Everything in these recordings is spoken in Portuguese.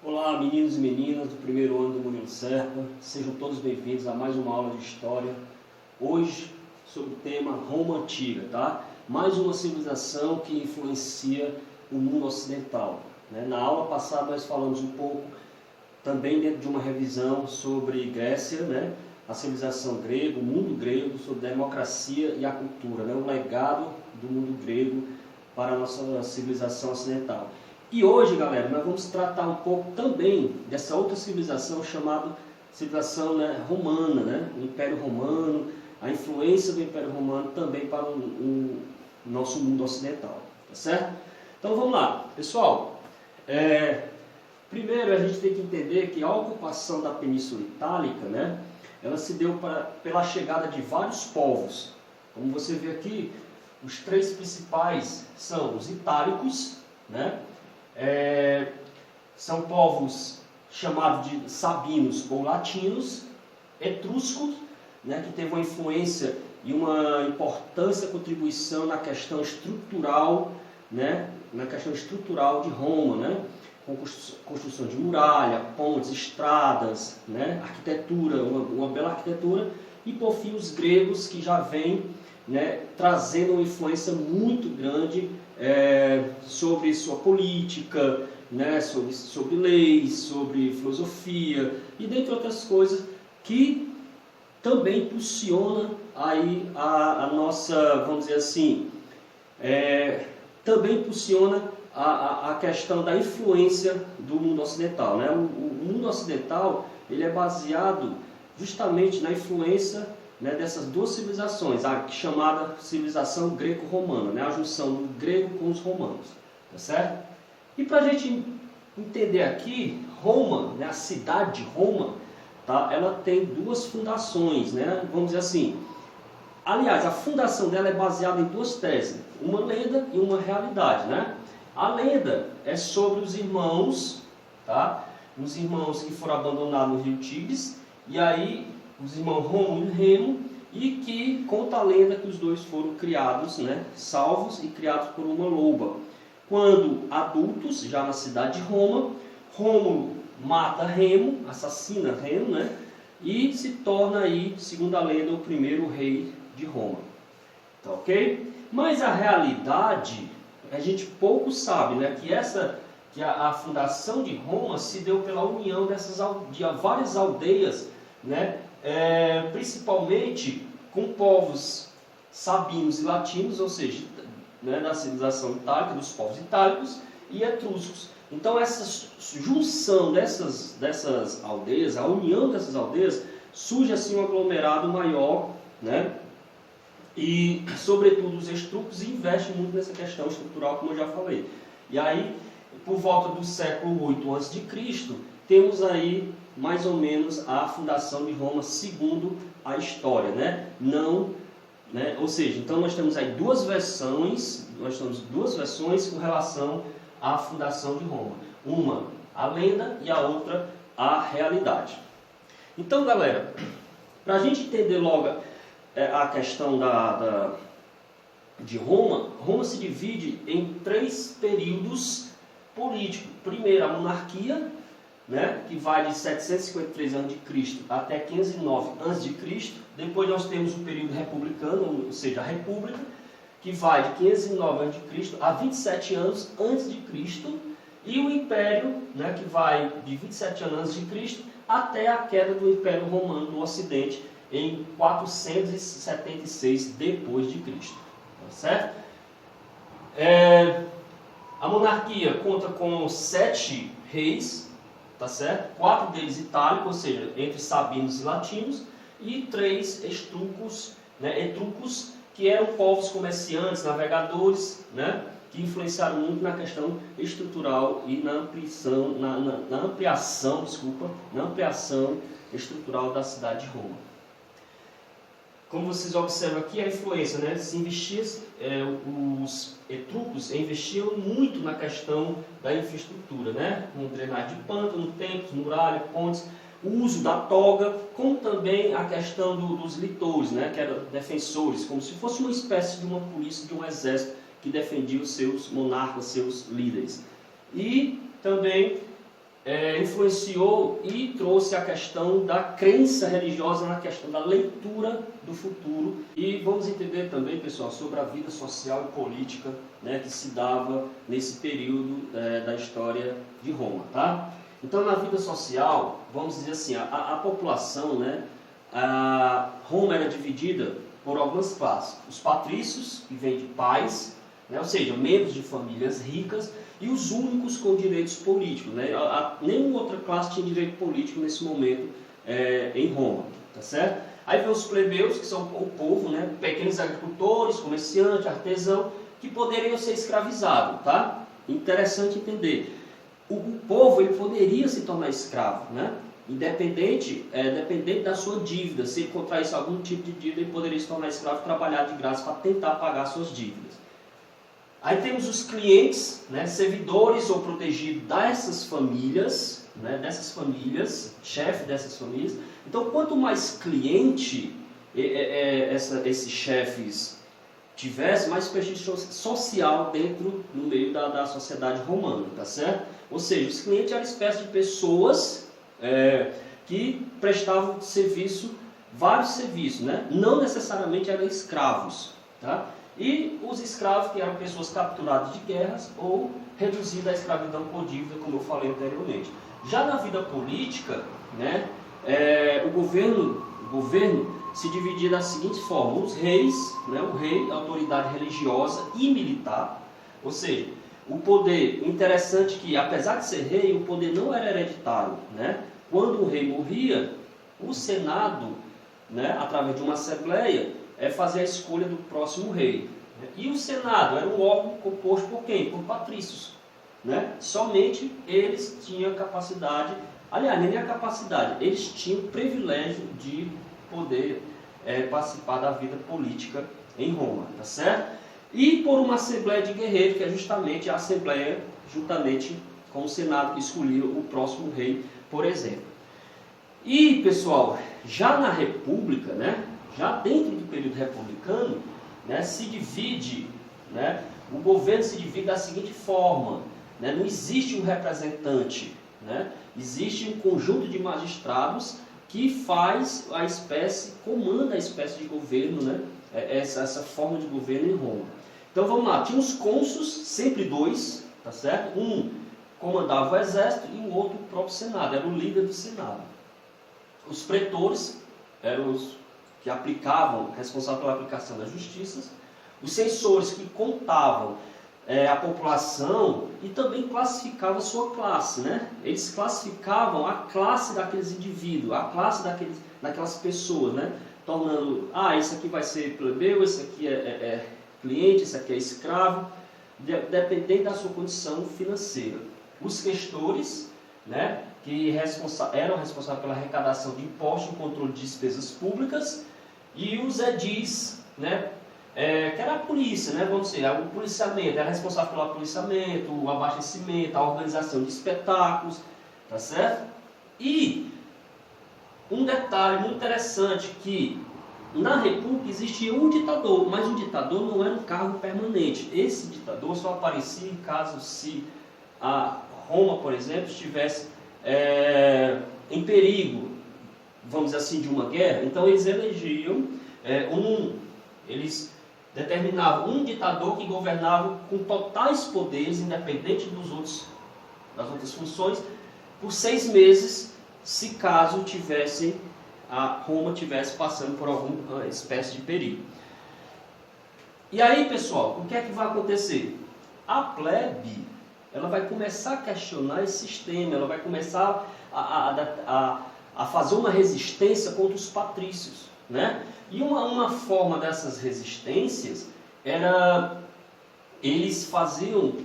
Olá, meninos e meninas do primeiro ano do Murilo Serpa, sejam todos bem-vindos a mais uma aula de História. Hoje, sobre o tema Roma Antiga, tá? Mais uma civilização que influencia o mundo ocidental. Na aula passada nós falamos um pouco, também dentro de uma revisão sobre Grécia, a civilização grega, o mundo grego, sobre a democracia e a cultura, o legado do mundo grego para a nossa civilização ocidental. E hoje, galera, nós vamos tratar um pouco também dessa outra civilização chamada civilização romana, o Império Romano, a influência do Império Romano também para o nosso mundo ocidental, tá certo? Então vamos lá, pessoal. Primeiro a gente tem que entender que a ocupação da Península Itálica, ela se deu pela chegada de vários povos. Como você vê aqui, os três principais são os itálicos, são povos chamados de sabinos ou latinos, etruscos, que teve uma influência e uma importante contribuição na questão estrutural, de Roma, com construção de muralha, pontes, estradas, arquitetura, uma bela arquitetura, e por fim os gregos, que já vêm trazendo uma influência muito grande sobre sua política, sobre leis, sobre filosofia e dentre outras coisas que também impulsiona aí a nossa, vamos dizer assim, também impulsiona a questão da influência do mundo ocidental. O mundo ocidental ele é baseado justamente na influência dessas duas civilizações, a chamada civilização greco-romana, a junção do grego com os romanos, tá certo? E para a gente entender aqui, Roma, a cidade de Roma, tá? Ela tem duas fundações, vamos dizer assim. Aliás, a fundação dela é baseada em duas teses, uma lenda e uma realidade, A lenda é sobre os irmãos, tá? Os irmãos que foram abandonados no rio Tigres, e aí os irmãos Rômulo e Remo, e que conta a lenda que os dois foram criados, salvos e criados por uma loba. Quando adultos, já na cidade de Roma, Rômulo mata Remo, assassina Remo, e se torna aí, segundo a lenda, o primeiro rei de Roma. Tá ok? Mas a realidade, a gente pouco sabe, que a fundação de Roma se deu pela união de várias aldeias, principalmente com povos sabinos e latinos, ou seja, da civilização itálica, dos povos itálicos e etruscos. Então essa junção dessas aldeias, a união dessas aldeias, surge assim um aglomerado maior, e sobretudo os etruscos investem muito nessa questão estrutural, como eu já falei. E aí, por volta do século 8 a.C., temos aí mais ou menos a fundação de Roma segundo a história, Ou seja, então nós temos aí duas versões com relação à fundação de Roma. Uma, a lenda, e a outra, a realidade. Então, galera, para a gente entender logo a questão de Roma, Roma se divide em três períodos políticos. Primeiro, a monarquia, que vai de 753 a.C. até 509 a.C. Depois nós temos o período republicano, ou seja, a república, que vai de 509 a.C. a 27 anos antes de Cristo, e o império, que vai de 27 anos antes de Cristo até a queda do Império Romano no Ocidente em 476 depois de Cristo, tá certo? A monarquia conta com 7 reis, tá certo? 4 deles itálicos, ou seja, entre sabinos e latinos, e 3 etruscos, que eram povos comerciantes, navegadores, que influenciaram muito na questão estrutural e na ampliação estrutural da cidade de Roma. Como vocês observam aqui, a influência, os etruscos investiam muito na questão da infraestrutura, com drenagem de pântano, templos, muralha, pontes, o uso da toga, como também a questão dos litores, que eram defensores, como se fosse uma espécie de uma polícia, de um exército que defendia os seus monarcas, seus líderes. E também influenciou e trouxe a questão da crença religiosa na questão da leitura do futuro. E vamos entender também, pessoal, sobre a vida social e política, né, que se dava nesse período da história de Roma, tá? Então, na vida social, vamos dizer assim, a população, né, Roma era dividida por algumas classes. Os patrícios, que vêm de pais, né, ou seja, membros de famílias ricas, e os únicos com direitos políticos, né? Nenhuma outra classe tinha direito político nesse momento em Roma, tá certo? Aí vem os plebeus, que são o povo, né? Pequenos agricultores, comerciantes, artesãos, que poderiam ser escravizados, tá? Interessante entender. O povo ele poderia se tornar escravo, né? Dependente da sua dívida. Se ele contraísse algum tipo de dívida, ele poderia se tornar escravo e trabalhar de graça para tentar pagar suas dívidas. Aí temos os clientes, né, servidores ou protegidos dessas famílias, chefe dessas famílias. Então, quanto mais cliente esses chefes tivessem, mais prestígio social no meio da sociedade romana, tá certo? Ou seja, os clientes eram espécie de pessoas que prestavam vários serviços, né? Não necessariamente eram escravos, tá? E os escravos, que eram pessoas capturadas de guerras ou reduzidas à escravidão por dívida, como eu falei anteriormente. Já na vida política, né, o governo se dividia da seguinte forma: os reis, né, o rei, a autoridade religiosa e militar, ou seja, o poder, interessante que apesar de ser rei, o poder não era hereditário, né? Quando o rei morria, o Senado, né, através de uma assembleia, fazia a escolha do próximo rei. E o Senado era um órgão composto por quem? Por patrícios, né? Somente eles tinham capacidade, aliás, nem a capacidade, eles tinham o privilégio de poder participar da vida política em Roma, tá certo? E por uma assembleia de guerreiros, que é justamente a assembleia, juntamente com o Senado, que escolhia o próximo rei, por exemplo. E, pessoal, já na República, né, já dentro do período republicano, né, se divide, né, o governo se divide da seguinte forma, né, não existe um representante, né, existe um conjunto de magistrados que comanda a espécie de governo, né, essa forma de governo em Roma. Então vamos lá, tinha os cônsules, sempre dois, tá certo? Um comandava o exército e o outro o próprio Senado, era o líder do Senado. Os pretores eram os que aplicavam, responsáveis pela aplicação das justiças, os censores que contavam a população e também classificavam a sua classe, né? Eles classificavam a classe daqueles indivíduos, a classe daquelas pessoas, né? Tornando, esse aqui vai ser plebeu, esse aqui é cliente, esse aqui é escravo, dependendo da sua condição financeira. Os questores, né, que eram responsáveis pela arrecadação de impostos e controle de despesas públicas, e os edis, né, que era a polícia, né, vamos dizer, o policiamento, era responsável pelo policiamento, o abastecimento, a organização de espetáculos, tá certo? E um detalhe muito interessante, que na República existia um ditador, mas o ditador não era um cargo permanente. Esse ditador só aparecia em caso se a Roma, por exemplo, estivesse em perigo, vamos dizer assim, de uma guerra. Então eles elegiam eles determinavam um ditador que governava com totais poderes, independente das outras funções, por 6 meses, se caso Roma tivesse passando por alguma espécie de perigo. E aí, pessoal, o que é que vai acontecer? A plebe, ela vai começar a questionar esse sistema, ela vai começar a fazer uma resistência contra os patrícios, né? E uma forma dessas resistências era, eles faziam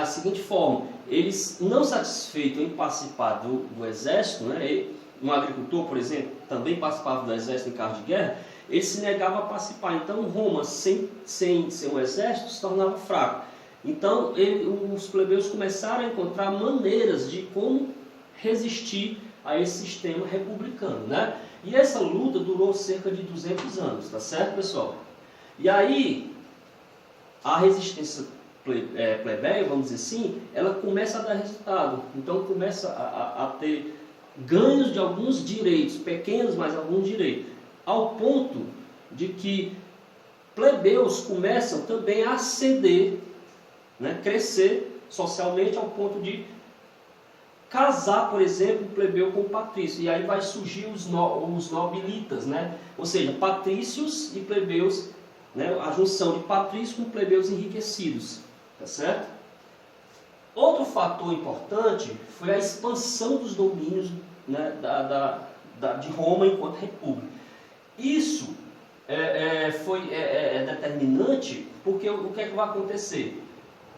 a seguinte forma: eles, não satisfeitos em participar do exército, né? Um agricultor, por exemplo, também participava do exército em caso de guerra, ele se negava a participar. Então Roma, sem um exército, se tornava fraco. Então os plebeus começaram a encontrar maneiras de como resistir a esse sistema republicano, né? E essa luta durou cerca de 200 anos, tá certo, pessoal? E aí a resistência plebeia, vamos dizer assim, ela começa a dar resultado. Então começa a ter ganhos de alguns direitos, pequenos, mas alguns direitos, ao ponto de que plebeus começam também a ascender, né, crescer socialmente ao ponto de casar, por exemplo, o plebeu com o patrício. E aí vai surgir os nobilitas, né? Ou seja, patrícios e plebeus, né? A junção de patrícios com plebeus enriquecidos. Tá certo? Outro fator importante foi a expansão dos domínios, né, de Roma enquanto república. Isso foi determinante, porque o que é que vai acontecer?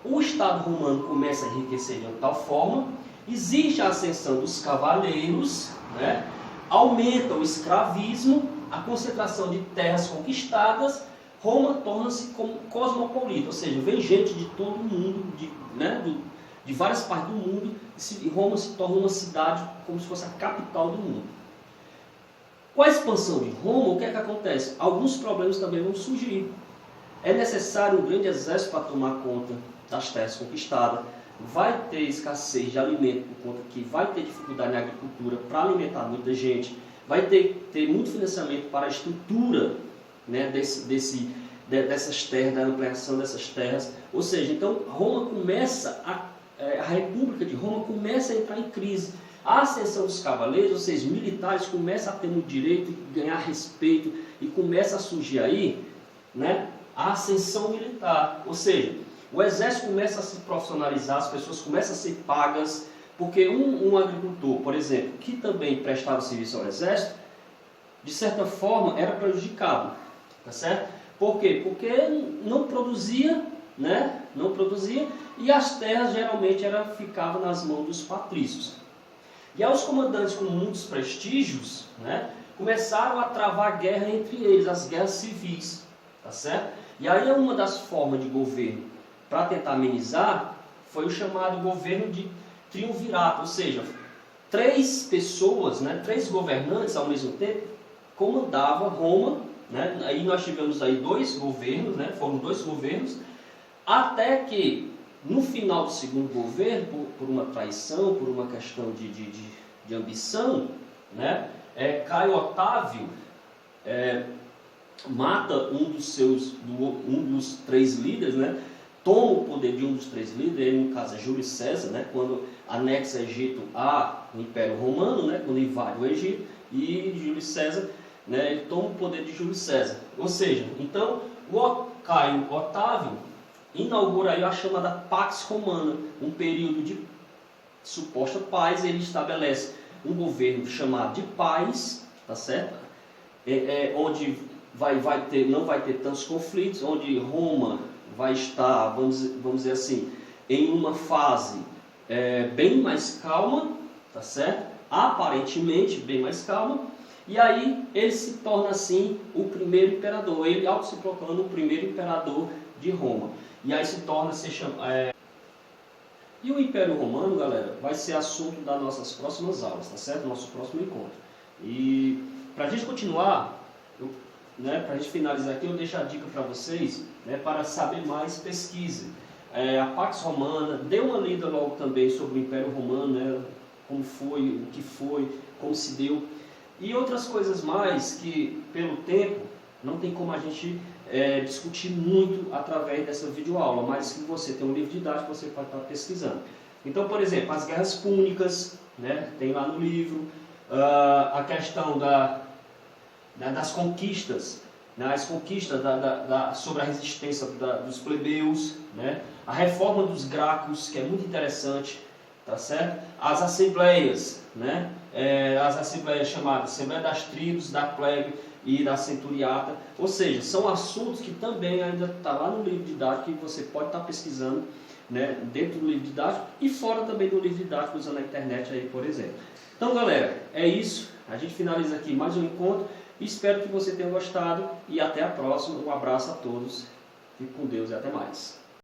O Estado romano começa a enriquecer de tal forma, existe a ascensão dos cavaleiros, né? Aumenta o escravismo, a concentração de terras conquistadas, Roma torna-se como cosmopolita, ou seja, vem gente de todo o mundo, de várias partes do mundo, e Roma se torna uma cidade como se fosse a capital do mundo. Com a expansão de Roma, o que é que acontece? Alguns problemas também vão surgir. É necessário um grande exército para tomar conta das terras conquistadas, vai ter escassez de alimento por conta que vai ter dificuldade na agricultura para alimentar muita gente, vai ter muito financiamento para a estrutura, né, dessas terras, da ampliação dessas terras. Ou seja, então Roma começa a República de Roma começa a entrar em crise. A ascensão dos cavaleiros, ou seja, militares, começa a ter muito direito, ganhar respeito, e começa a surgir aí, né, a ascensão militar. Ou seja, o exército começa a se profissionalizar, as pessoas começam a ser pagas, porque um agricultor, por exemplo, que também prestava serviço ao exército, de certa forma era prejudicado, tá certo? Por quê? Porque não produzia, né? Não produzia, e as terras geralmente ficavam nas mãos dos patrícios. E aí os comandantes com muitos prestígios, né, começaram a travar guerra entre eles, as guerras civis, tá certo? E aí uma das formas de governo para tentar amenizar foi o chamado governo de triunvirato, ou seja, 3 pessoas, né, 3 governantes ao mesmo tempo comandavam Roma, né? Aí nós tivemos aí 2 governos, né, foram 2 governos, até que no final do segundo governo, por uma traição, por uma questão de ambição, né, Caio Otávio mata um dos 3 líderes, né, toma o poder de um dos 3 líderes, ele, no caso é Júlio César, né, quando anexa Egito ao Império Romano, né, quando invade o Egito, e Júlio César, né, ele toma o poder de Júlio César. Ou seja, então o Caio Otávio inaugura aí a chamada Pax Romana, um período de suposta paz. Ele estabelece um governo chamado de paz, tá certo? Onde não vai ter tantos conflitos, onde Roma vai estar, vamos dizer assim, em uma fase bem mais calma, tá certo? Aparentemente bem mais calma. E aí ele se torna assim o primeiro imperador, ele auto se proclama o primeiro imperador de Roma. E aí se torna E o Império Romano, galera, vai ser assunto das nossas próximas aulas, tá certo? Nosso próximo encontro. E para a gente continuar, para a gente finalizar aqui, eu deixo a dica para vocês, né, para saber mais, pesquise. A Pax Romana, dê uma lida logo também sobre o Império Romano, né, como foi, o que foi, como se deu. E outras coisas mais que, pelo tempo, não tem como a gente discutir muito através dessa videoaula, mas se você tem um livro didático, você pode estar pesquisando. Então, por exemplo, as guerras púnicas, né, tem lá no livro, a questão das conquistas, né, as conquistas sobre a resistência dos plebeus, né, a reforma dos Gracos, que é muito interessante, tá certo? As assembleias, né, as assembleias chamadas Assembleia das Tribos, da Plebe e da Centuriata, ou seja, são assuntos que também ainda está lá no livro didático, que você pode estar pesquisando, né, dentro do livro didático e fora também do livro didático, usando a internet aí, por exemplo. Então, galera, é isso. A gente finaliza aqui mais um encontro. Espero que você tenha gostado e até a próxima. Um abraço a todos. Fique com Deus e até mais.